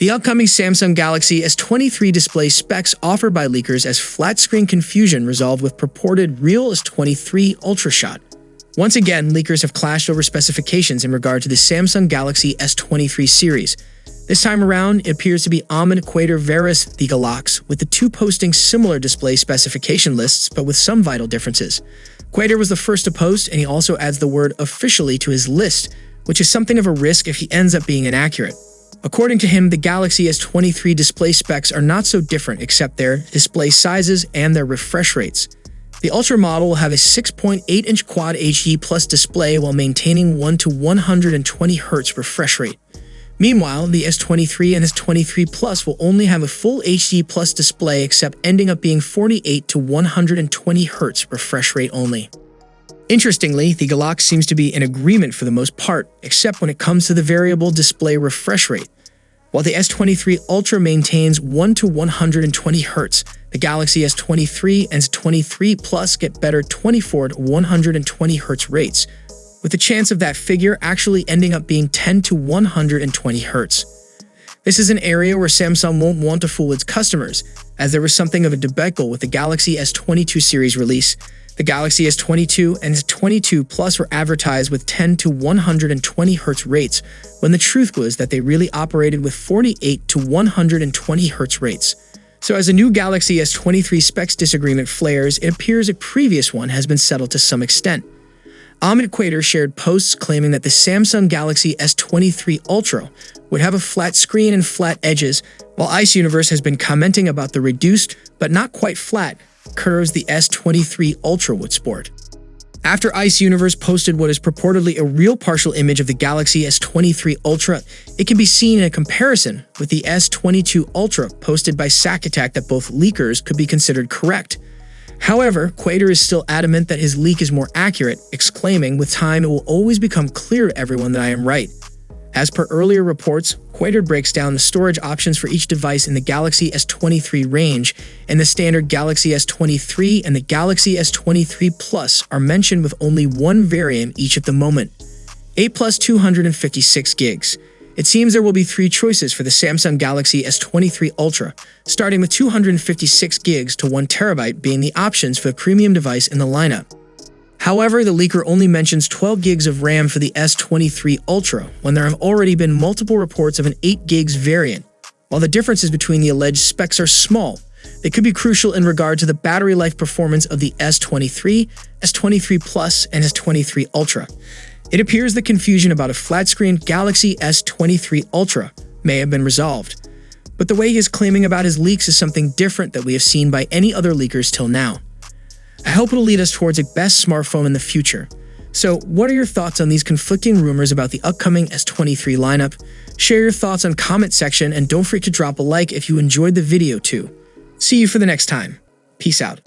The upcoming Samsung Galaxy S23 display specs offered by leakers as flat-screen confusion resolved with purported real S23 Ultra shot. Once again, leakers have clashed over specifications in regard to the Samsung Galaxy S23 series. This time around, it appears to be Ahmed Quader Veris the Galax, with the two posting similar display specification lists but with some vital differences. Quader was the first to post, and he also adds the word officially to his list, which is something of a risk if he ends up being inaccurate. According to him, the Galaxy S23 display specs are not so different except their display sizes and their refresh rates. The Ultra model will have a 6.8-inch Quad HD Plus display while maintaining 1 to 120 Hz refresh rate. Meanwhile, the S23 and S23 Plus will only have a full HD Plus display except ending up being 48 to 120 Hz refresh rate only. Interestingly, the Galax seems to be in agreement for the most part, except when it comes to the variable display refresh rate. While the S23 Ultra maintains 1 to 120 Hz, the Galaxy S23 and S23 Plus get better 24 to 120 Hz rates, with the chance of that figure actually ending up being 10 to 120 Hz. This is an area where Samsung won't want to fool its customers, as there was something of a debacle with the Galaxy S22 series release. The Galaxy S22 and S22 Plus were advertised with 10 to 120 Hz rates, when the truth was that they really operated with 48 to 120 Hz rates. So as a new Galaxy S23 specs disagreement flares, it appears a previous one has been settled to some extent. Ahmed Quader shared posts claiming that the Samsung Galaxy S23 Ultra would have a flat screen and flat edges, while Ice Universe has been commenting about the reduced, but not quite flat, curves the S23 Ultra would sport. After Ice Universe posted what is purportedly a real partial image of the Galaxy S23 Ultra, it can be seen in a comparison with the S22 Ultra posted by Sack Attack that both leakers could be considered correct. However, Quader is still adamant that his leak is more accurate, exclaiming, "With time, it will always become clear to everyone that I am right." As per earlier reports, Quader breaks down the storage options for each device in the Galaxy S23 range, and the standard Galaxy S23 and the Galaxy S23 Plus are mentioned with only one variant each at the moment, 8 plus 256 gigs. It seems there will be three choices for the Samsung Galaxy S23 Ultra, starting with 256 gigs to 1 TB being the options for the premium device in the lineup. However, the leaker only mentions 12 gigs of RAM for the S23 Ultra, when there have already been multiple reports of an 8 gigs variant. While the differences between the alleged specs are small, they could be crucial in regard to the battery life performance of the S23, S23 Plus, and S23 Ultra. It appears the confusion about a flat-screen Galaxy S23 Ultra may have been resolved, but the way he is claiming about his leaks is something different that we have seen by any other leakers till now. I hope it'll lead us towards a best smartphone in the future. So, what are your thoughts on these conflicting rumors about the upcoming S23 lineup? Share your thoughts on the comment section, and don't forget to drop a like if you enjoyed the video too. See you for the next time. Peace out.